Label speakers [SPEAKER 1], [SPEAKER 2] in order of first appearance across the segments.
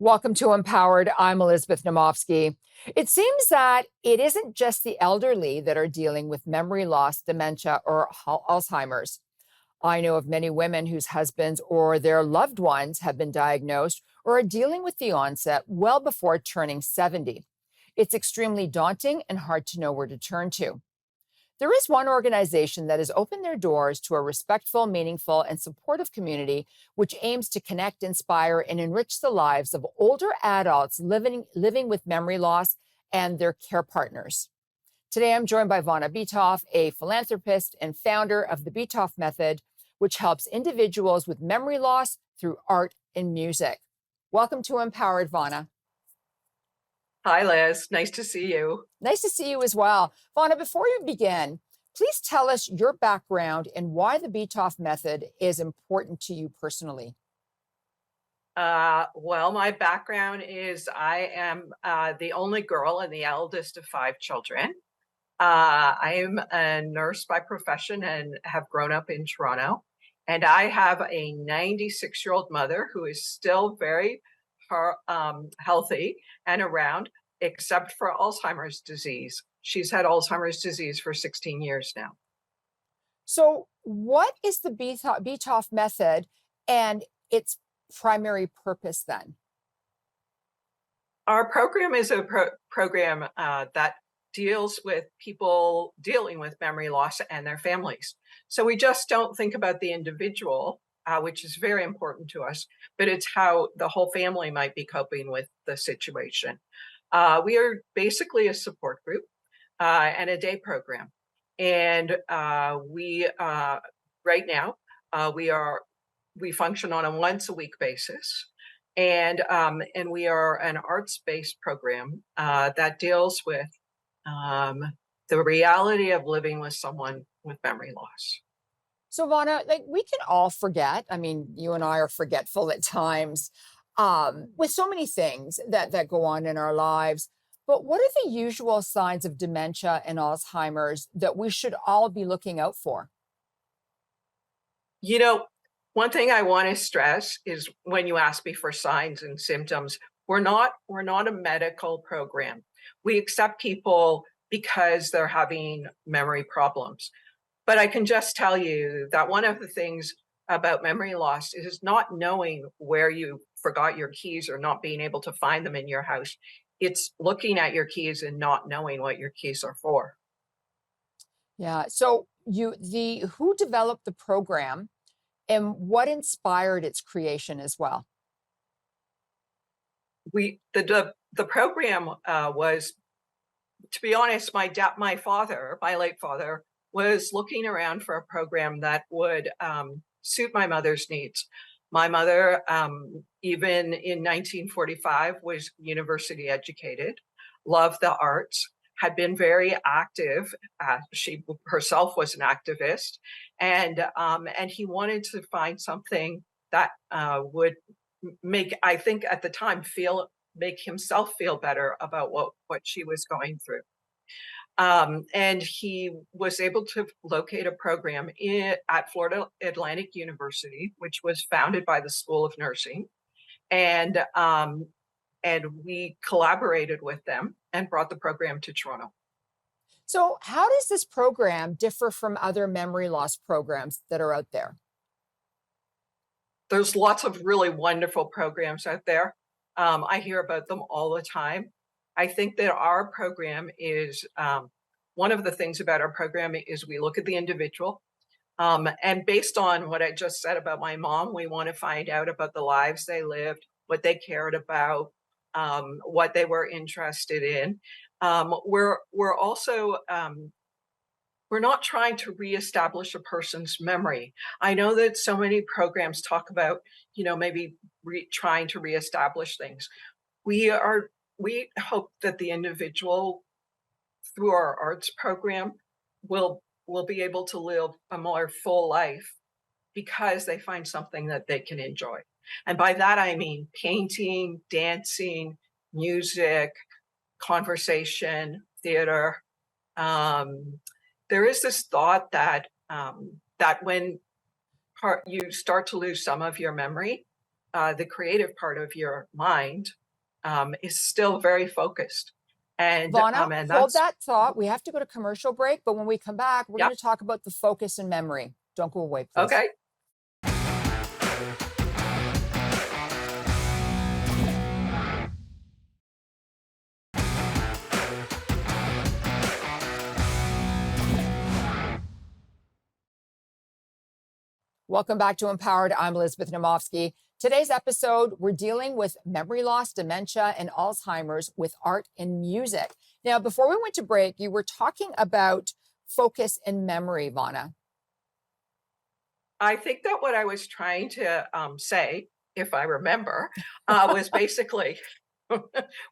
[SPEAKER 1] Welcome to Empowered. I'm Elizabeth Naumovski. It seems that it isn't just the elderly that are dealing with memory loss, dementia, or Alzheimer's. I know of many women whose husbands or their loved ones have been diagnosed or are dealing with the onset well before turning 70. It's extremely daunting and hard to know where to turn to. There is one organization that has opened their doors to a respectful, meaningful, and supportive community which aims to connect, inspire, and enrich the lives of older adults living with memory loss and their care partners. Today, I'm joined by Vonna Bitove, a philanthropist and founder of the Bitove Method, which helps individuals with memory loss through art and music. Welcome to Empowered, Vonna.
[SPEAKER 2] Hi, Liz. Nice to see you.
[SPEAKER 1] Nice to see you as well. Vonna, before you begin, please tell us your background and why the Bitove Method is important to you personally.
[SPEAKER 2] Well, my background is I am the only girl and the eldest of 5 children. I am a nurse by profession and have grown up in Toronto. And I have a 96-year-old mother who is still very healthy and around, except for Alzheimer's disease. She's had Alzheimer's disease for 16 years now.
[SPEAKER 1] So, what is the Bitove Method and its primary purpose then?
[SPEAKER 2] Our program is a program that deals with people dealing with memory loss and their families. So we just don't think about the individual, which is very important to us, but it's how the whole family might be coping with the situation. We are basically a support group and a day program. And we right now, we function on a once a week basis. And we are an arts-based program that deals with the reality of living with someone with memory loss.
[SPEAKER 1] So, Vonna, like we can all forget. I mean, you and I are forgetful at times with so many things that go on in our lives. But what are the usual signs of dementia and Alzheimer's that we should all be looking out for?
[SPEAKER 2] You know, one thing I want to stress is when you ask me for signs and symptoms, we're not a medical program. We accept people because they're having memory problems. But I can just tell you that one of the things about memory loss is not knowing where you forgot your keys or not being able to find them in your house. It's looking at your keys and not knowing what your keys are for.
[SPEAKER 1] Yeah. So, who developed the program and what inspired its creation as well?
[SPEAKER 2] The program was, to be honest, my late father, was looking around for a program that would suit my mother's needs. My mother, even in 1945, was university educated, loved the arts, had been very active. She herself was an activist, and he wanted to find something that would make, I think at the time, make himself feel better about what she was going through. And he was able to locate a program at Florida Atlantic University, which was founded by the School of Nursing. And we collaborated with them and brought the program to Toronto.
[SPEAKER 1] So, how does this program differ from other memory loss programs that are out there?
[SPEAKER 2] There's lots of really wonderful programs out there. I hear about them all the time. I think that our program is one of the things about our program is we look at the individual. And based on what I just said about my mom, we want to find out about the lives they lived, what they cared about, what they were interested in. We're also we're not trying to reestablish a person's memory. I know that so many programs talk about, maybe trying to reestablish things. We hope that the individual, through our arts program, will be able to live a more full life because they find something that they can enjoy. And by that I mean painting, dancing, music, conversation, theater. There is this thought that when you start to lose some of your memory, the creative part of your mind is still very focused.
[SPEAKER 1] Vonna,
[SPEAKER 2] And
[SPEAKER 1] hold
[SPEAKER 2] that's,
[SPEAKER 1] that thought. We have to go to commercial break, but when we come back, we're
[SPEAKER 2] yeah,
[SPEAKER 1] going to talk about the focus and memory. Don't go away, please.
[SPEAKER 2] okay.
[SPEAKER 1] Welcome back to Empowered. I'm Elizabeth Naumovski. Today's episode, we're dealing with memory loss, dementia, and Alzheimer's with art and music. Now, before we went to break, you were talking about focus and memory, Vonna.
[SPEAKER 2] I think that what I was trying to say, if I remember, was basically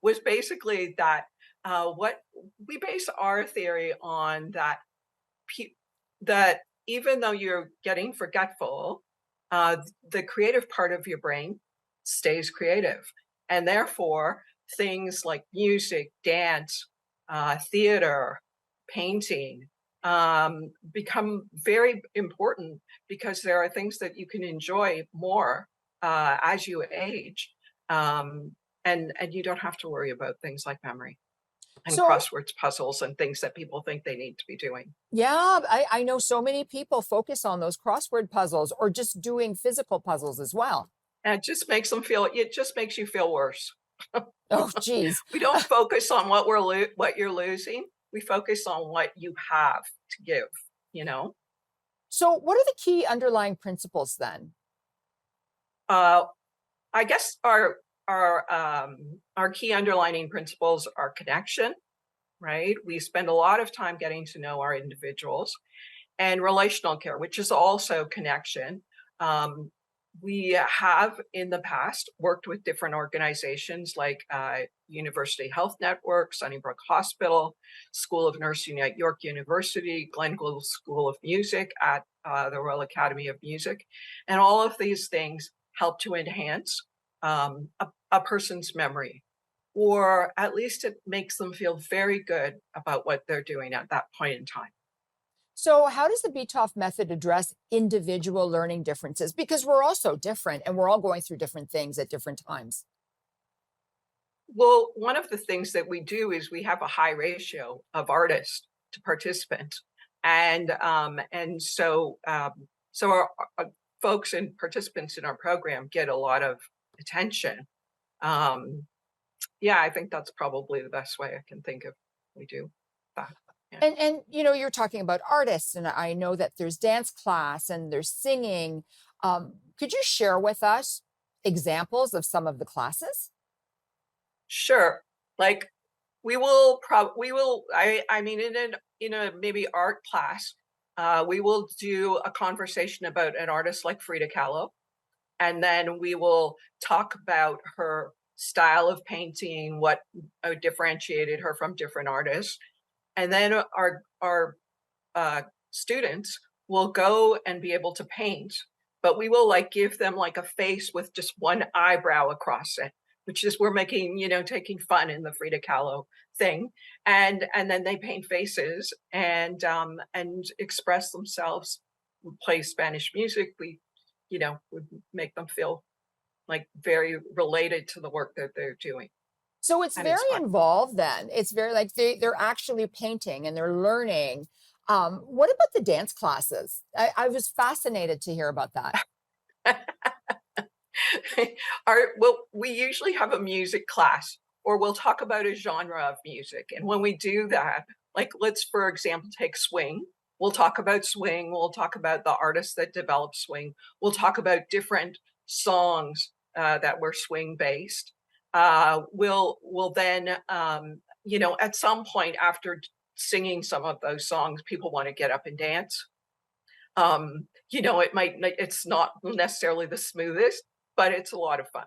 [SPEAKER 2] was basically that what we base our theory on that pe- that even though you're getting forgetful, the creative part of your brain stays creative, and therefore things like music, dance, theater, painting become very important because there are things that you can enjoy more as you age, and you don't have to worry about things like memory and
[SPEAKER 1] So,
[SPEAKER 2] crosswords puzzles and things that people think they need to be doing.
[SPEAKER 1] yeah, I know so many people focus on those crossword puzzles or just doing physical puzzles as well.
[SPEAKER 2] And it just makes you feel worse.
[SPEAKER 1] Oh, geez.
[SPEAKER 2] We don't focus on what you're losing. We focus on what you have to give, you know?
[SPEAKER 1] So, what are the key underlying principles then?
[SPEAKER 2] Uh, I guess our key underlining principles are connection, right? We spend a lot of time getting to know our individuals, and relational care, which is also connection. Um, we have in the past worked with different organizations like University Health Network, Sunnybrook Hospital, School of Nursing at York University, Glenn School of Music at the Royal Academy of Music. And all of these things help to enhance a person's memory, or at least it makes them feel very good about what they're doing at that point in time.
[SPEAKER 1] So, how does the Bitove method address individual learning differences? Because we're all so different and we're all going through different things at different times.
[SPEAKER 2] Well, one of the things that we do is we have a high ratio of artists to participants, and so our folks and participants in our program get a lot of attention. Um, yeah, I think that's probably the best way I can think of. We do that. Yeah.
[SPEAKER 1] And you know, you're talking about artists, and I know that there's dance class and there's singing. Could you share with us examples of some of the classes?
[SPEAKER 2] Sure. Like we will I mean in a maybe art class, we will do a conversation about an artist like Frida Kahlo, and then we will talk about her style of painting, what differentiated her from different artists, and then our students will go and be able to paint, but we will like give them like a face with just one eyebrow across it, which is we're making, taking fun in the Frida Kahlo thing. And then they paint faces and express themselves. We play Spanish music. We make them feel like very related to the work that they're doing.
[SPEAKER 1] So it's
[SPEAKER 2] And it's
[SPEAKER 1] very
[SPEAKER 2] fun.
[SPEAKER 1] involved then. It's very like they're actually painting and they're learning. What about the dance classes? I was fascinated to hear about that.
[SPEAKER 2] We usually have a music class, or we'll talk about a genre of music. And when we do that, like let's for example take swing. We'll talk about swing. We'll talk about the artists that develop swing. We'll talk about different songs that were swing based. We'll then at some point after singing some of those songs, people want to get up and dance. It's not necessarily the smoothest, but it's a lot of fun.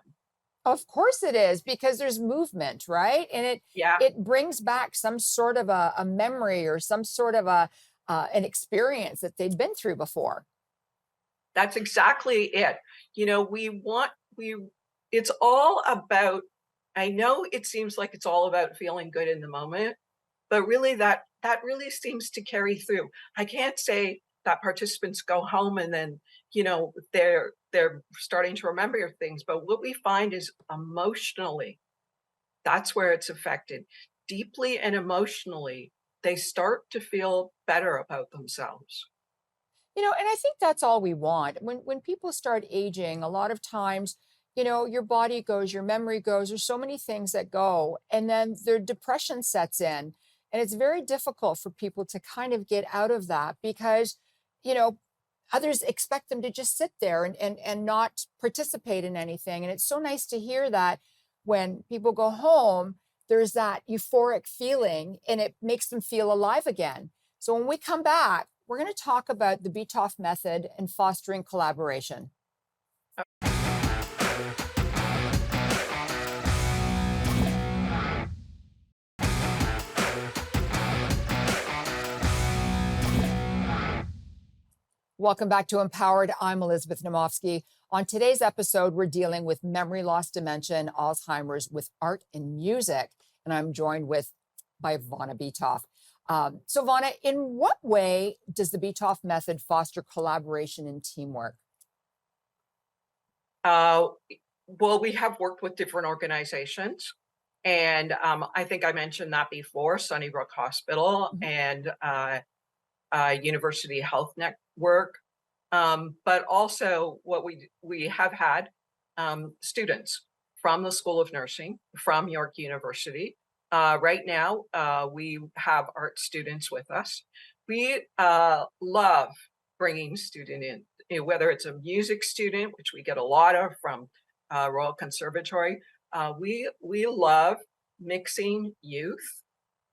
[SPEAKER 1] Of course it is, because there's movement, right? And it
[SPEAKER 2] Yeah,
[SPEAKER 1] it brings back some sort of a memory or some sort of a an experience that they've been through before.
[SPEAKER 2] that's exactly it. We it's all about, I know it seems like it's all about feeling good in the moment, but really that really seems to carry through. I can't say that participants go home and then, they're starting to remember things. But what we find is emotionally, that's where it's affected. Deeply and emotionally, they start to feel better about themselves.
[SPEAKER 1] And I think that's all we want. When people start aging, a lot of times, your body goes, your memory goes, there's so many things that go, and then their depression sets in. And it's very difficult for people to kind of get out of that because, you know, others expect them to just sit there and not participate in anything. And it's so nice to hear that when people go home, there's that euphoric feeling and it makes them feel alive again. So when we come back, we're going to talk about the Bitove method and fostering collaboration. Welcome back to Empowered. I'm Elizabeth Naumovski. On today's episode, we're dealing with memory loss, dementia, and Alzheimer's with art and music. And I'm joined by Vonna Bitove. So Vonna, in what way does the Bitove method foster collaboration and teamwork?
[SPEAKER 2] Uh, well, we have worked with different organizations, and I think I mentioned that before, Sunnybrook Hospital
[SPEAKER 1] Mhm.
[SPEAKER 2] and University Health Network. But also, what we have had students from the School of Nursing from York University. Right now, we have art students with us. We love bringing student in, whether it's a music student, which we get a lot of from Royal Conservatory. We love mixing youth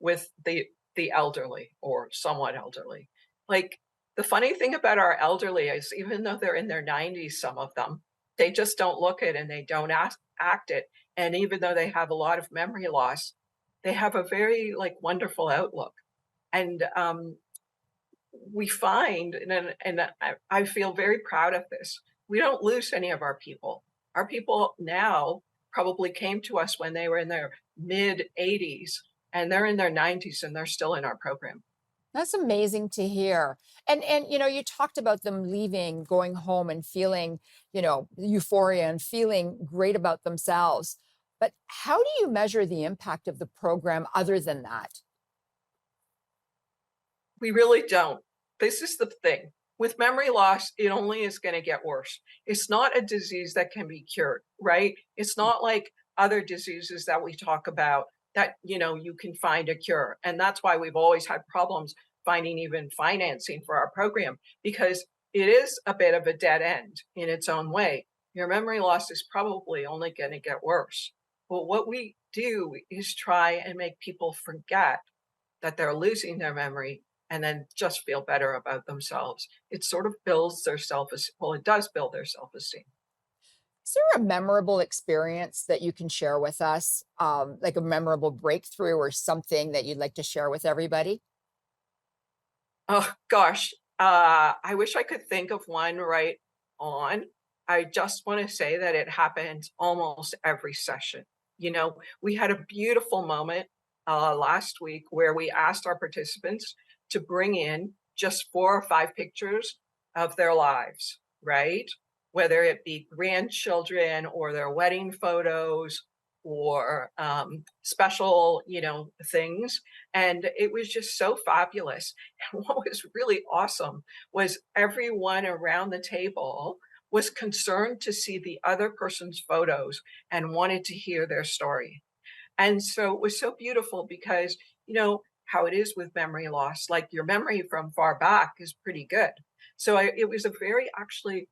[SPEAKER 2] with the elderly or somewhat elderly. Like, the funny thing about our elderly is even though they're in their 90s, some of them, they just don't look it and they don't act it. And even though they have a lot of memory loss, they have a very like wonderful outlook. And we find, and I feel very proud of this, we don't lose any of our people. Our people now probably came to us when they were in their mid 80s and they're in their 90s and they're still in our program.
[SPEAKER 1] That's amazing to hear. And you talked about them leaving, going home and feeling, euphoria and feeling great about themselves. But how do you measure the impact of the program other than that?
[SPEAKER 2] We really don't. This is the thing. With memory loss, it only is going to get worse. It's not a disease that can be cured, right? It's not like other diseases that we talk about that, you can find a cure. And that's why we've always had problems finding even financing for our program because it is a bit of a dead end in its own way. Your memory loss is probably only going to get worse. But what we do is try and make people forget that they're losing their memory and then just feel better about themselves. It sort of builds their self-esteem. Well, it does build their self-esteem.
[SPEAKER 1] Is there a memorable experience that you can share with us, like a memorable breakthrough or something that you'd like to share with everybody?
[SPEAKER 2] Oh gosh, I wish I could think of one right on. I just want to say that it happens almost every session. We had a beautiful moment last week where we asked our participants to bring in just 4 or 5 pictures of their lives, right? Whether it be grandchildren or their wedding photos or special, things. And it was just so fabulous. And what was really awesome was everyone around the table was concerned to see the other person's photos and wanted to hear their story. And so it was so beautiful because, how it is with memory loss, like your memory from far back is pretty good. So it was a very actually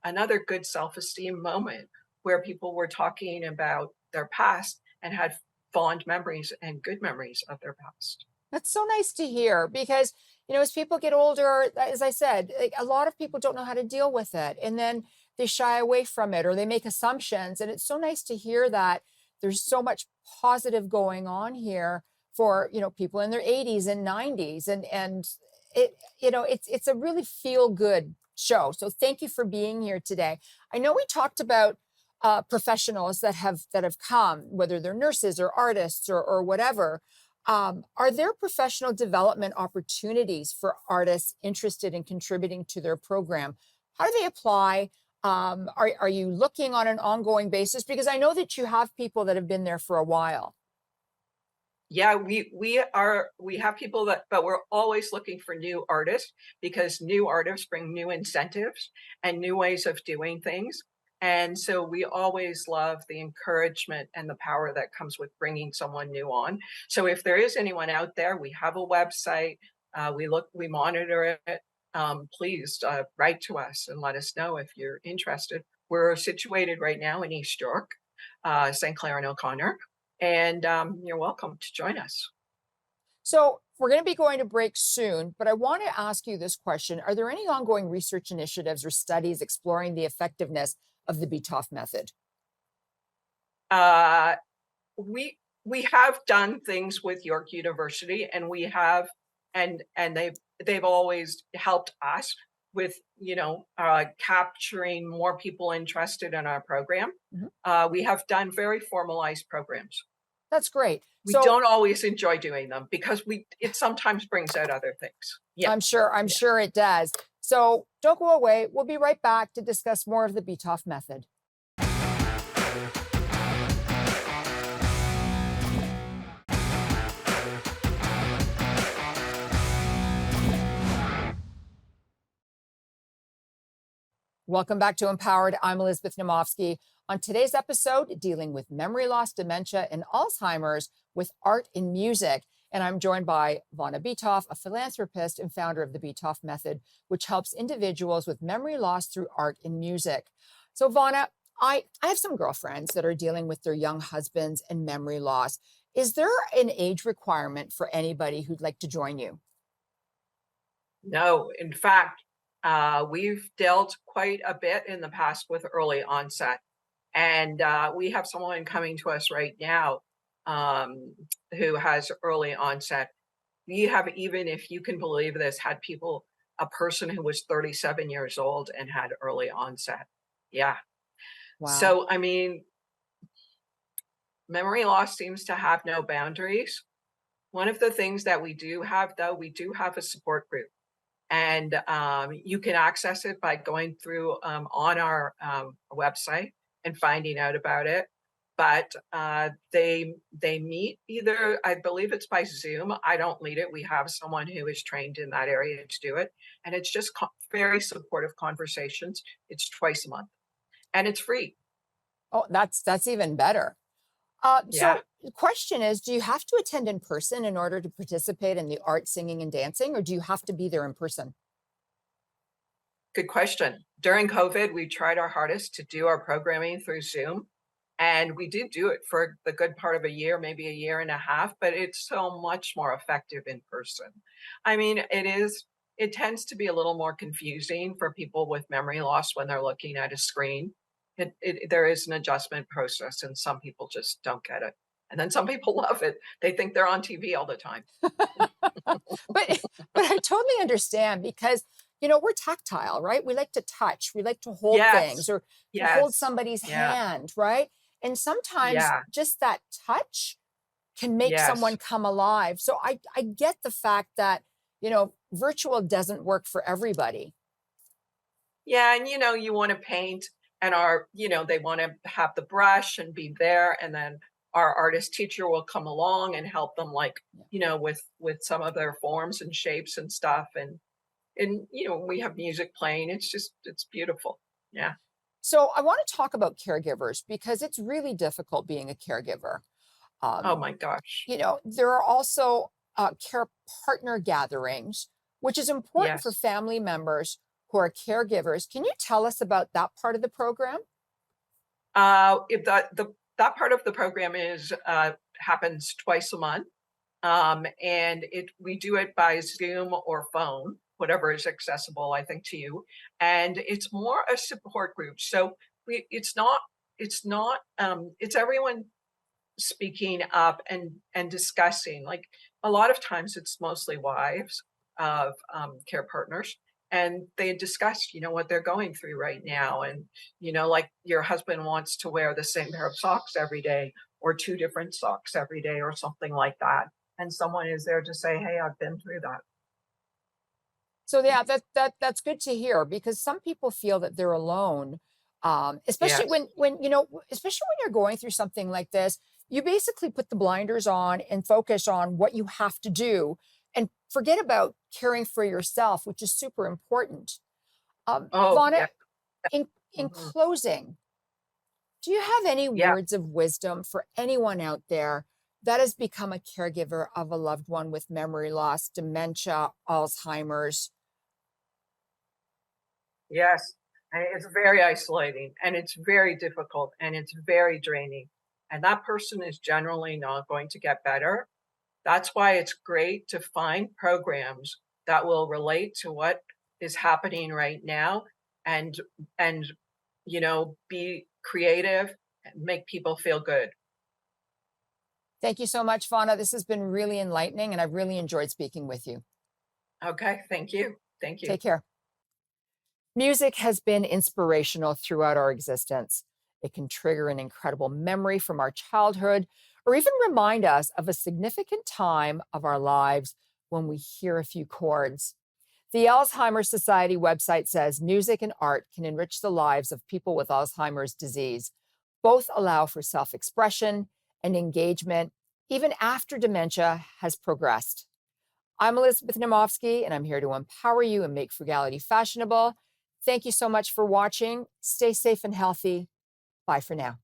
[SPEAKER 2] another good self esteem moment where people were talking about their past and had fond memories and good memories of their past.
[SPEAKER 1] That's so nice to hear because, as people get older, as I said, like, a lot of people don't know how to deal with it. And then they shy away from it or they make assumptions. And it's so nice to hear that there's so much positive going on here for, people in their 80s and 90s. And it's a really feel good show. So thank you for being here today. I know we talked about professionals that have come, whether they're nurses or artists or whatever. Are there professional development opportunities for artists interested in contributing to their program How do they apply? Are you looking on an ongoing basis? Because I know that you have people that have been there for a while.
[SPEAKER 2] Yeah, we have people that, but we're always looking for new artists because new artists bring new incentives and new ways of doing things. And so we always love the encouragement and the power that comes with bringing someone new on. So if there is anyone out there, we have a website. We monitor it. Please write to us and let us know if you're interested. We're situated right now in East York, St. Clair and O'Connor, and you're welcome to join us.
[SPEAKER 1] So we're going to be going to break soon, but I want to ask you this question. Are there any ongoing research initiatives or studies exploring the effectiveness of the Bitove method?
[SPEAKER 2] Uh, we have done things with York University, and we have, and they've always helped us with capturing more people interested in our program.
[SPEAKER 1] Mhm.
[SPEAKER 2] We have done very formalized programs.
[SPEAKER 1] That's great.
[SPEAKER 2] We
[SPEAKER 1] So
[SPEAKER 2] don't always enjoy doing them because we it sometimes brings out other things. Yeah,
[SPEAKER 1] I'm
[SPEAKER 2] yeah.
[SPEAKER 1] sure it does. So don't go away. We'll be right back to discuss more of the Bitove method. Welcome back to Empowered. I'm Elizabeth Naumovski. On today's episode, dealing with memory loss, dementia, and Alzheimer's with art and music. And I'm joined by Vonna Bitove, a philanthropist and founder of the Bitove method, which helps individuals with memory loss through art and music. So, Vonna, I have some girlfriends that are dealing with their young husbands and memory loss. Is there an age requirement for anybody who'd like to join you?
[SPEAKER 2] No, in fact, we've dealt quite a bit in the past with early onset. And we have someone coming to us right now um, who has early onset. We have, even if you can believe this, had a person who was 37 years old and had early onset. Yeah.
[SPEAKER 1] Wow.
[SPEAKER 2] So, I mean, memory loss seems to have no boundaries. One of the things that we do have, though, we do have a support group. And you can access it by going through on our website and finding out about it. But they meet either, I believe it's by Zoom. I don't lead it. We have someone who is trained in that area to do it, and it's just very supportive conversations. It's twice a month, and it's free.
[SPEAKER 1] Oh, that's even better.
[SPEAKER 2] Yeah,
[SPEAKER 1] So the question is, do you have to attend in person in order to participate in the art, singing, and dancing, or do you have to be there in person?
[SPEAKER 2] good question. During COVID, we tried our hardest to do our programming through Zoom. And we did do it for the good part of a year, maybe a year and a half, but it's so much more effective in person. I mean, it tends to be a little more confusing for people with memory loss when they're looking at a screen. There is an adjustment process, and some people just don't get it. And then some people love it. They think they're on TV all the time.
[SPEAKER 1] but but I totally understand because we're tactile, right? We like to touch, we like to hold
[SPEAKER 2] Yes.
[SPEAKER 1] things or to hold
[SPEAKER 2] Yes.
[SPEAKER 1] somebody's
[SPEAKER 2] Yeah.
[SPEAKER 1] hand, right? And sometimes
[SPEAKER 2] Yeah.
[SPEAKER 1] just that touch can make someone
[SPEAKER 2] Yes.
[SPEAKER 1] come alive. So I get the fact that virtual doesn't work for everybody.
[SPEAKER 2] Yeah, and you want to paint, and they want to have the brush and be there, and then our artist teacher will come along and help them, like, with some of their forms and shapes and stuff, and we have music playing. It's beautiful. Yeah.
[SPEAKER 1] So I want to talk about caregivers because it's really difficult being a caregiver.
[SPEAKER 2] Oh
[SPEAKER 1] Um,
[SPEAKER 2] my gosh.
[SPEAKER 1] there are also care partner gatherings, which is important for
[SPEAKER 2] Yes.
[SPEAKER 1] family members who are caregivers. Can you tell us about that part of the program?
[SPEAKER 2] If that part of the program is happens twice a month. And we do it by Zoom or phone, whatever is accessible, I think, to you. And it's more a support group. So it's everyone speaking up and discussing. Like, a lot of times it's mostly wives of care partners, and they discuss what they're going through right now, and like, your husband wants to wear the same pair of socks every day, or two different socks every day, or something like that, and someone is there to say, hey, I've been through that.
[SPEAKER 1] So yeah, that's good to hear because some people feel that they're alone, especially
[SPEAKER 2] Yes.
[SPEAKER 1] when especially when you're going through something like this. You basically put the blinders on and focus on what you have to do, and forget about caring for yourself, which is super important.
[SPEAKER 2] Oh,
[SPEAKER 1] Vonna,
[SPEAKER 2] yeah.
[SPEAKER 1] in
[SPEAKER 2] Mhm.
[SPEAKER 1] closing, do you have any
[SPEAKER 2] Yeah.
[SPEAKER 1] words of wisdom for anyone out there that has become a caregiver of a loved one with memory loss, dementia, Alzheimer's?
[SPEAKER 2] Yes. And it's very isolating and it's very difficult and it's very draining. And that person is generally not going to get better. That's why it's great to find programs that will relate to what is happening right now and and be creative and make people feel good.
[SPEAKER 1] Thank you so much, Fauna. This has been really enlightening, and I've really enjoyed speaking with you.
[SPEAKER 2] Okay, thank you. Thank you.
[SPEAKER 1] Take care. Music has been inspirational throughout our existence. It can trigger an incredible memory from our childhood or even remind us of a significant time of our lives when we hear a few chords. The Alzheimer's Society website says music and art can enrich the lives of people with Alzheimer's disease. Both allow for self expression and engagement, even after dementia has progressed. I'm Elizabeth Naumovski, and I'm here to empower you and make frugality fashionable. Thank you so much for watching. Stay safe and healthy. Bye for now.